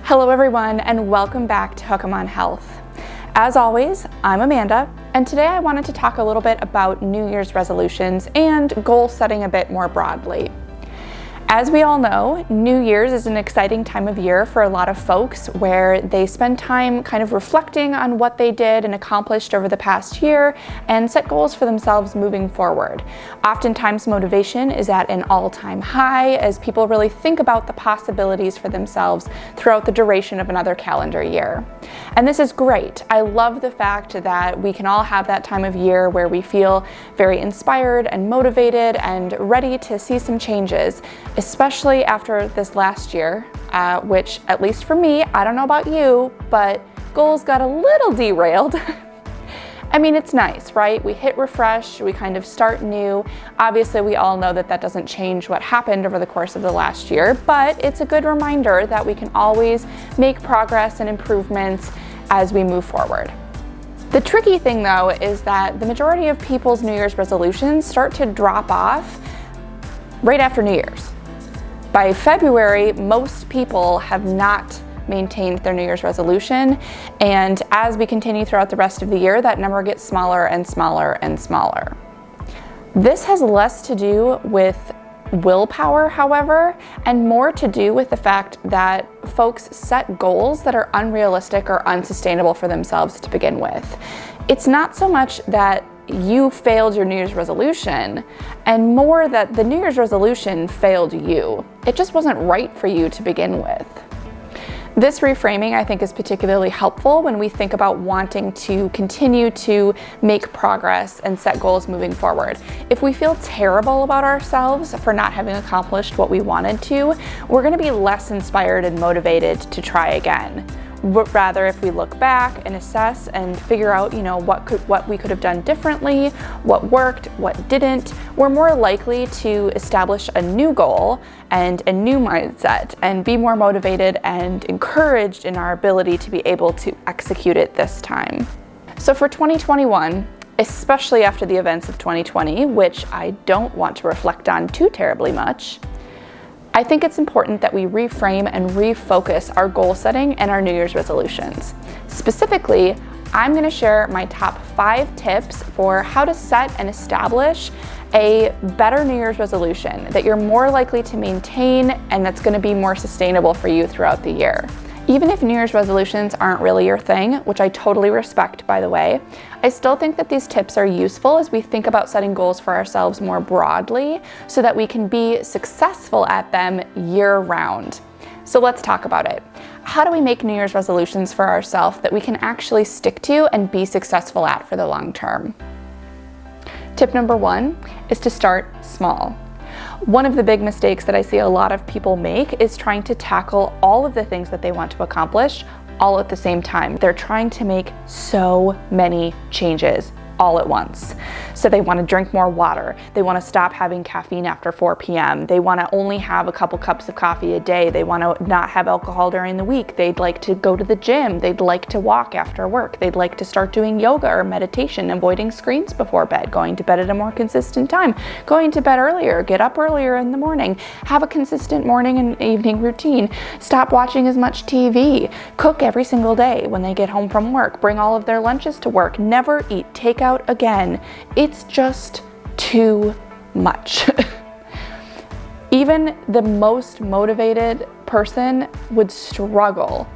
Hello everyone, and welcome back to Hookom on Health. As always, I'm Amanda, and today I wanted to talk a little bit about New Year's resolutions and goal setting a bit more broadly. As we all know, New Year's is an exciting time of year for a lot of folks where they spend time kind of reflecting on what they did and accomplished over the past year and set goals for themselves moving forward. Oftentimes motivation is at an all-time high as people really think about the possibilities for themselves throughout the duration of another calendar year. And this is great. I love the fact that we can all have that time of year where we feel very inspired and motivated and ready to see some changes, especially after this last year, which, at least for me, I don't know about you, but goals got a little derailed. I mean, it's nice, right? We hit refresh, we kind of start new. Obviously, we all know that that doesn't change what happened over the course of the last year, but it's a good reminder that we can always make progress and improvements as we move forward. The tricky thing, though, is that the majority of people's New Year's resolutions start to drop off right after New Year's. By February, most people have not maintained their New Year's resolution, and as we continue throughout the rest of the year, that number gets smaller and smaller and smaller. This has less to do with willpower, however, and more to do with the fact that folks set goals that are unrealistic or unsustainable for themselves to begin with. It's not so much that you failed your New Year's resolution, and more that the New Year's resolution failed you. It just wasn't right for you to begin with. This reframing, I think, is particularly helpful when we think about wanting to continue to make progress and set goals moving forward. If we feel terrible about ourselves for not having accomplished what we wanted to, we're going to be less inspired and motivated to try again. Rather, if we look back and assess and figure out, what we could have done differently, what worked, what didn't, we're more likely to establish a new goal and a new mindset and be more motivated and encouraged in our ability to be able to execute it this time. So for 2021, especially after the events of 2020, which I don't want to reflect on too terribly much, I think it's important that we reframe and refocus our goal setting and our New Year's resolutions. Specifically, I'm going to share my top 5 tips for how to set and establish a better New Year's resolution that you're more likely to maintain and that's going to be more sustainable for you throughout the year. Even if New Year's resolutions aren't really your thing, which I totally respect, by the way, I still think that these tips are useful as we think about setting goals for ourselves more broadly so that we can be successful at them year-round. So let's talk about it. How do we make New Year's resolutions for ourselves that we can actually stick to and be successful at for the long term? Tip number 1 is to start small. One of the big mistakes that I see a lot of people make is trying to tackle all of the things that they want to accomplish all at the same time. They're trying to make so many changes all at once. So they want to drink more water. They want to stop having caffeine after 4 p.m. They want to only have a couple cups of coffee a day. They want to not have alcohol during the week. They'd like to go to the gym. They'd like to walk after work. They'd like to start doing yoga or meditation, avoiding screens before bed, going to bed at a more consistent time, going to bed earlier, get up earlier in the morning, have a consistent morning and evening routine, stop watching as much TV, cook every single day when they get home from work, bring all of their lunches to work, never eat takeout again. It's just too much. Even the most motivated person would struggle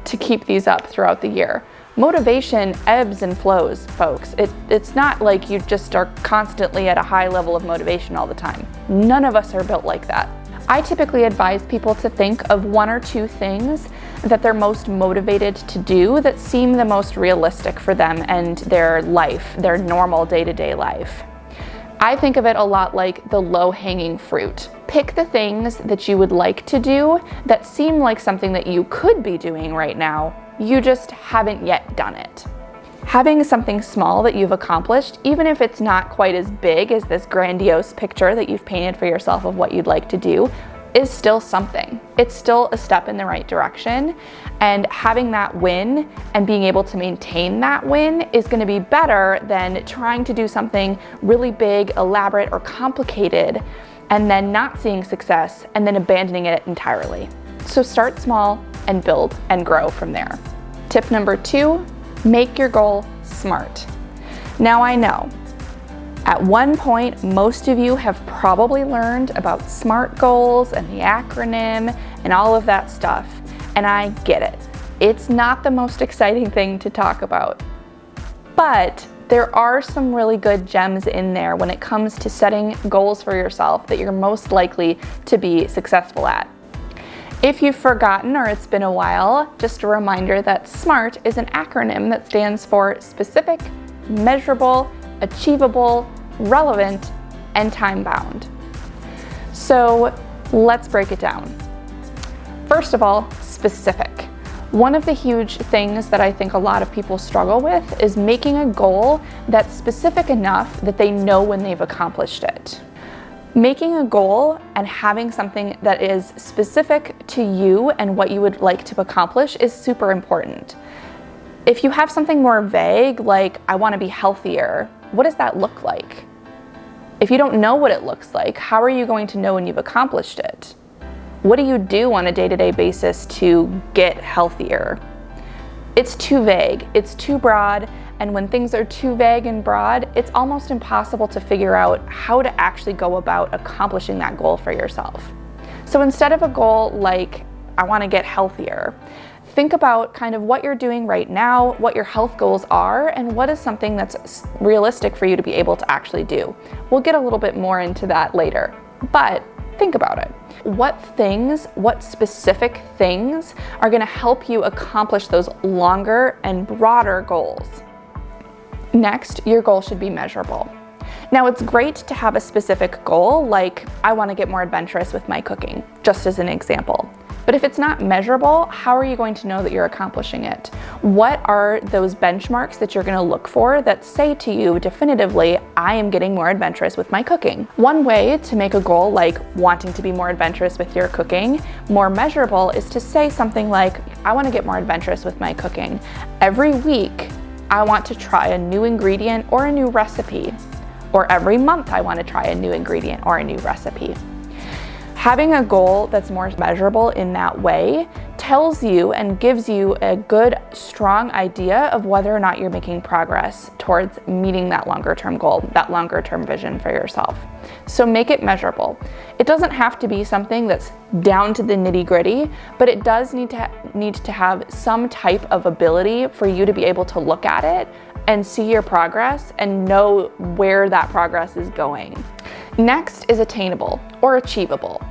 to keep these up throughout the year. Motivation ebbs and flows, folks. It's not like you just are constantly at a high level of motivation all the time. None of us are built like that. I typically advise people to think of 1 or 2 things that they're most motivated to do that seem the most realistic for them and their life, their normal day-to-day life. I think of it a lot like the low-hanging fruit. Pick the things that you would like to do that seem like something that you could be doing right now, you just haven't yet done it. Having something small that you've accomplished, even if it's not quite as big as this grandiose picture that you've painted for yourself of what you'd like to do, is still something. It's still a step in the right direction, and having that win and being able to maintain that win is going to be better than trying to do something really big, elaborate, or complicated and then not seeing success and then abandoning it entirely. So start small, and build and grow from there. Tip number 2, make your goal SMART. Now I know, at one point, most of you have probably learned about SMART goals and the acronym and all of that stuff, and I get it. It's not the most exciting thing to talk about, but there are some really good gems in there when it comes to setting goals for yourself that you're most likely to be successful at. If you've forgotten or it's been a while, just a reminder that SMART is an acronym that stands for specific, measurable, achievable, relevant, and time-bound. So let's break it down. First of all, specific. One of the huge things that I think a lot of people struggle with is making a goal that's specific enough that they know when they've accomplished it. Making a goal and having something that is specific to you and what you would like to accomplish is super important. If you have something more vague, like I want to be healthier, what does that look like? If you don't know what it looks like, how are you going to know when you've accomplished it? What do you do on a day-to-day basis to get healthier? It's too vague, it's too broad, and when things are too vague and broad, it's almost impossible to figure out how to actually go about accomplishing that goal for yourself. So instead of a goal like, I want to get healthier, think about kind of what you're doing right now, what your health goals are, and what is something that's realistic for you to be able to actually do. We'll get a little bit more into that later, but think about it. What specific things are going to help you accomplish those longer and broader goals? Next, your goal should be measurable. Now, it's great to have a specific goal, like I want to get more adventurous with my cooking, just as an example. But if it's not measurable, how are you going to know that you're accomplishing it? What are those benchmarks that you're going to look for that say to you definitively, I am getting more adventurous with my cooking? One way to make a goal like wanting to be more adventurous with your cooking more measurable is to say something like, I want to get more adventurous with my cooking. Every week, I want to try a new ingredient or a new recipe. Or every month, I want to try a new ingredient or a new recipe. Having a goal that's more measurable in that way tells you and gives you a good, strong idea of whether or not you're making progress towards meeting that longer-term goal, that longer-term vision for yourself. So make it measurable. It doesn't have to be something that's down to the nitty-gritty, but it does need to have some type of ability for you to be able to look at it and see your progress and know where that progress is going. Next is attainable or achievable.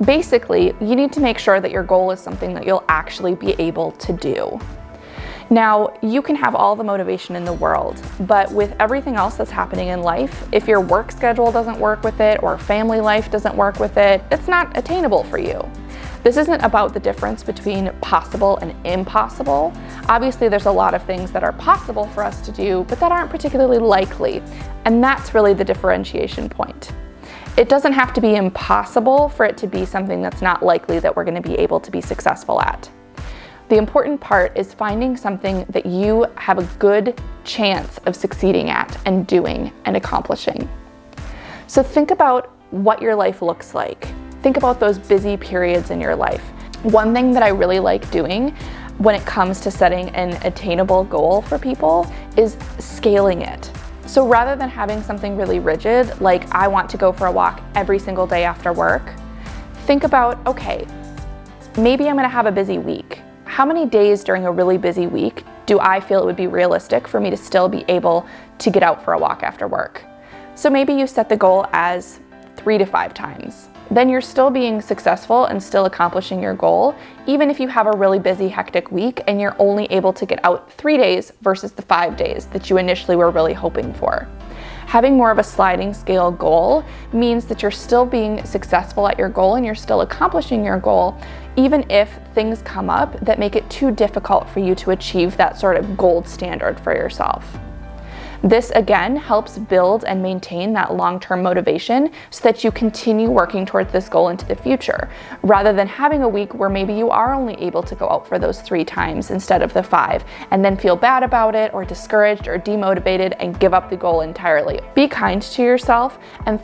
Basically, you need to make sure that your goal is something that you'll actually be able to do. Now, you can have all the motivation in the world, but with everything else that's happening in life, if your work schedule doesn't work with it or family life doesn't work with it, it's not attainable for you. This isn't about the difference between possible and impossible. Obviously, there's a lot of things that are possible for us to do, but that aren't particularly likely, and that's really the differentiation point. It doesn't have to be impossible for it to be something that's not likely that we're going to be able to be successful at. The important part is finding something that you have a good chance of succeeding at and doing and accomplishing. So think about what your life looks like. Think about those busy periods in your life. One thing that I really like doing when it comes to setting an attainable goal for people is scaling it. So rather than having something really rigid, like I want to go for a walk every single day after work, think about, okay, maybe I'm going to have a busy week. How many days during a really busy week do I feel it would be realistic for me to still be able to get out for a walk after work? So maybe you set the goal as 3 to 5 times. Then you're still being successful and still accomplishing your goal, even if you have a really busy, hectic week and you're only able to get out 3 days versus the 5 days that you initially were really hoping for. Having more of a sliding scale goal means that you're still being successful at your goal and you're still accomplishing your goal, even if things come up that make it too difficult for you to achieve that sort of gold standard for yourself. This again helps build and maintain that long-term motivation so that you continue working towards this goal into the future, rather than having a week where maybe you are only able to go out for those 3 times instead of the 5, and then feel bad about it or discouraged or demotivated and give up the goal entirely. Be kind to yourself and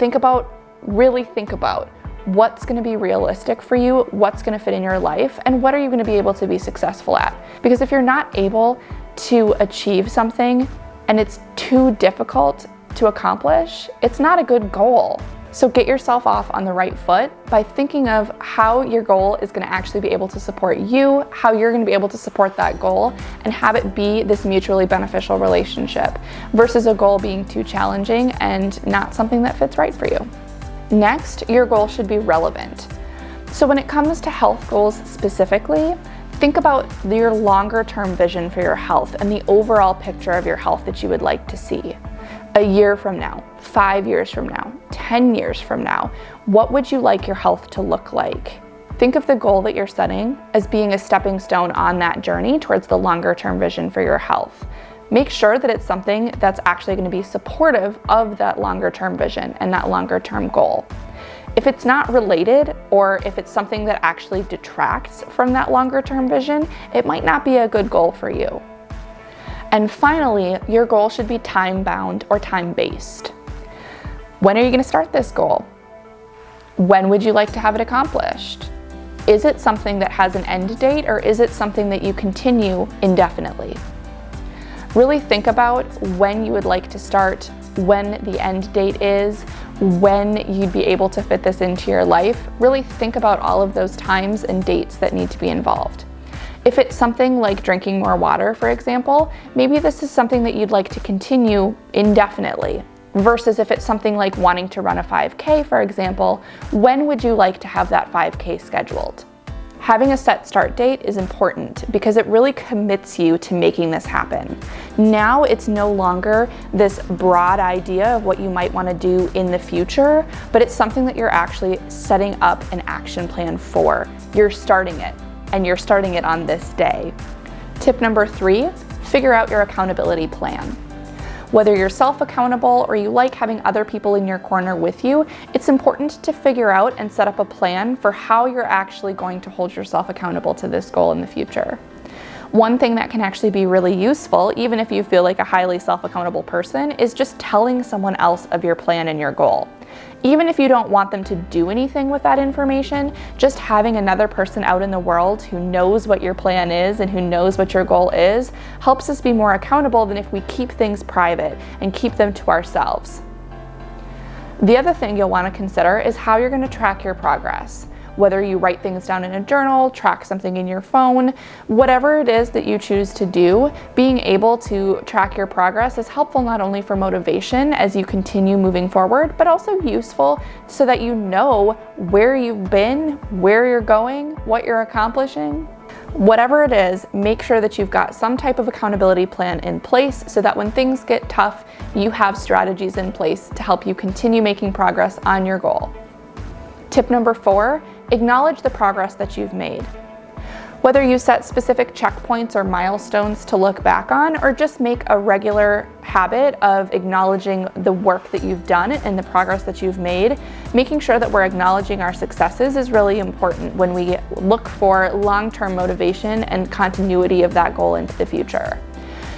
really think about what's going to be realistic for you, what's going to fit in your life, and what are you going to be able to be successful at. Because if you're not able to achieve something and it's too difficult to accomplish, it's not a good goal. So get yourself off on the right foot by thinking of how your goal is going to actually be able to support you, how you're going to be able to support that goal, and have it be this mutually beneficial relationship versus a goal being too challenging and not something that fits right for you. Next, your goal should be relevant. So when it comes to health goals specifically, think about your longer term vision for your health and the overall picture of your health that you would like to see. A year from now, 5 years from now, 10 years from now, what would you like your health to look like? Think of the goal that you're setting as being a stepping stone on that journey towards the longer term vision for your health. Make sure that it's something that's actually going to be supportive of that longer term vision and that longer term goal. If it's not related, or if it's something that actually detracts from that longer term vision, it might not be a good goal for you. And finally, your goal should be time-bound or time-based. When are you going to start this goal? When would you like to have it accomplished? Is it something that has an end date, or is it something that you continue indefinitely? Really think about when you would like to start, when the end date is, when you'd be able to fit this into your life. Really think about all of those times and dates that need to be involved. If it's something like drinking more water, for example, maybe this is something that you'd like to continue indefinitely, versus if it's something like wanting to run a 5K, for example, when would you like to have that 5K scheduled? Having a set start date is important because it really commits you to making this happen. Now it's no longer this broad idea of what you might want to do in the future, but it's something that you're actually setting up an action plan for. You're starting it. And you're starting it on this day. Tip number 3, figure out your accountability plan. Whether you're self-accountable or you like having other people in your corner with you, it's important to figure out and set up a plan for how you're actually going to hold yourself accountable to this goal in the future. One thing that can actually be really useful, even if you feel like a highly self-accountable person, is just telling someone else of your plan and your goal. Even if you don't want them to do anything with that information, just having another person out in the world who knows what your plan is and who knows what your goal is helps us be more accountable than if we keep things private and keep them to ourselves. The other thing you'll want to consider is how you're going to track your progress. Whether you write things down in a journal, track something in your phone, whatever it is that you choose to do, being able to track your progress is helpful not only for motivation as you continue moving forward, but also useful so that you know where you've been, where you're going, what you're accomplishing. Whatever it is, make sure that you've got some type of accountability plan in place so that when things get tough, you have strategies in place to help you continue making progress on your goal. Tip number 4, acknowledge the progress that you've made. Whether you set specific checkpoints or milestones to look back on, or just make a regular habit of acknowledging the work that you've done and the progress that you've made, making sure that we're acknowledging our successes is really important when we look for long-term motivation and continuity of that goal into the future.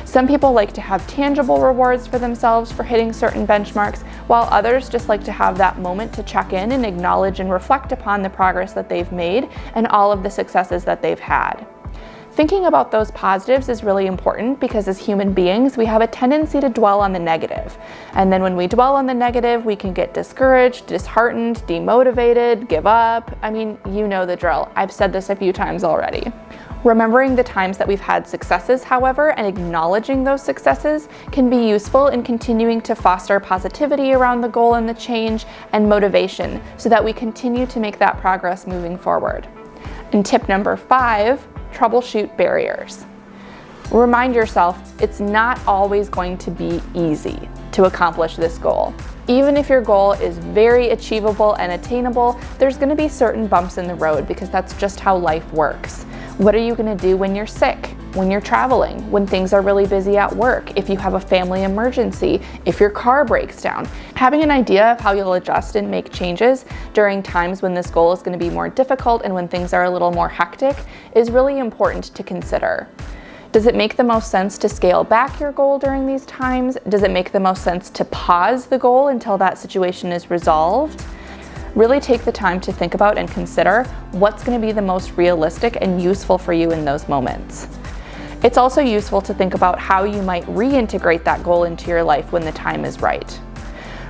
Some people like to have tangible rewards for themselves for hitting certain benchmarks, while others just like to have that moment to check in and acknowledge and reflect upon the progress that they've made and all of the successes that they've had. Thinking about those positives is really important because as human beings, we have a tendency to dwell on the negative. And then when we dwell on the negative, we can get discouraged, disheartened, demotivated, give up. I mean, you know the drill. I've said this a few times already. Remembering the times that we've had successes, however, and acknowledging those successes can be useful in continuing to foster positivity around the goal and the change and motivation so that we continue to make that progress moving forward. And tip number 5, troubleshoot barriers. Remind yourself it's not always going to be easy to accomplish this goal. Even if your goal is very achievable and attainable, there's going to be certain bumps in the road because that's just how life works. What are you going to do when you're sick, when you're traveling, when things are really busy at work, if you have a family emergency, if your car breaks down? Having an idea of how you'll adjust and make changes during times when this goal is going to be more difficult and when things are a little more hectic is really important to consider. Does it make the most sense to scale back your goal during these times? Does it make the most sense to pause the goal until that situation is resolved? Really take the time to think about and consider what's going to be the most realistic and useful for you in those moments. It's also useful to think about how you might reintegrate that goal into your life when the time is right.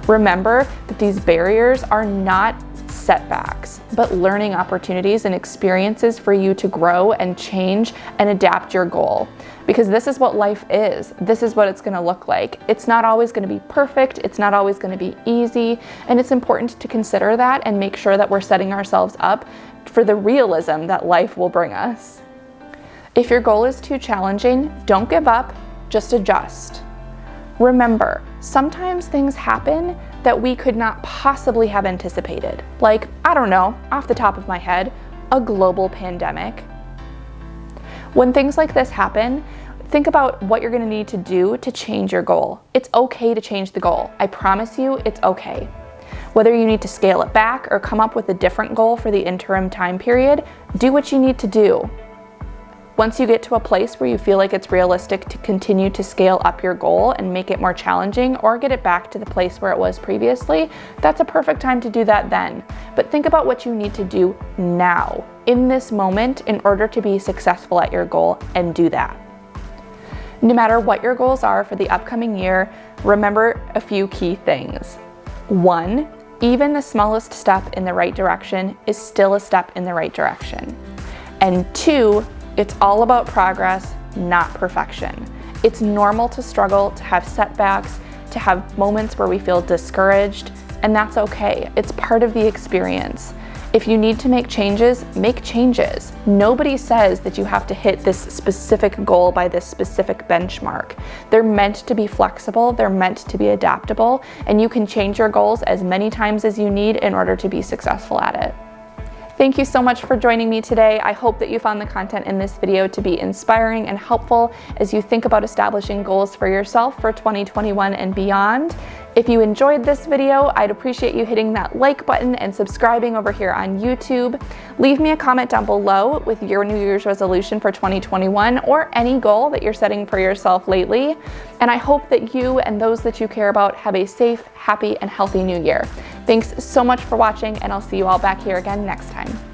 Remember that these barriers are not setbacks, but learning opportunities and experiences for you to grow and change and adapt your goal. Because this is what life is. This is what it's going to look like. It's not always going to be perfect. It's not always going to be easy. And it's important to consider that and make sure that we're setting ourselves up for the realism that life will bring us. If your goal is too challenging, don't give up, just adjust. Remember, sometimes things happen that we could not possibly have anticipated. Like, I don't know, off the top of my head, a global pandemic. When things like this happen, think about what you're going to need to do to change your goal. It's okay to change the goal. I promise you, it's okay. Whether you need to scale it back or come up with a different goal for the interim time period, do what you need to do. Once you get to a place where you feel like it's realistic to continue to scale up your goal and make it more challenging or get it back to the place where it was previously, that's a perfect time to do that then. But think about what you need to do now, in this moment, in order to be successful at your goal, and do that. No matter what your goals are for the upcoming year, remember a few key things. 1, even the smallest step in the right direction is still a step in the right direction. And 2, it's all about progress, not perfection. It's normal to struggle, to have setbacks, to have moments where we feel discouraged, and that's okay. It's part of the experience. If you need to make changes, make changes. Nobody says that you have to hit this specific goal by this specific benchmark. They're meant to be flexible, they're meant to be adaptable, and you can change your goals as many times as you need in order to be successful at it. Thank you so much for joining me today. I hope that you found the content in this video to be inspiring and helpful as you think about establishing goals for yourself for 2021 and beyond. If you enjoyed this video, I'd appreciate you hitting that like button and subscribing over here on YouTube. Leave me a comment down below with your New Year's resolution for 2021 or any goal that you're setting for yourself lately. And I hope that you and those that you care about have a safe, happy, and healthy new year. Thanks so much for watching, and I'll see you all back here again next time.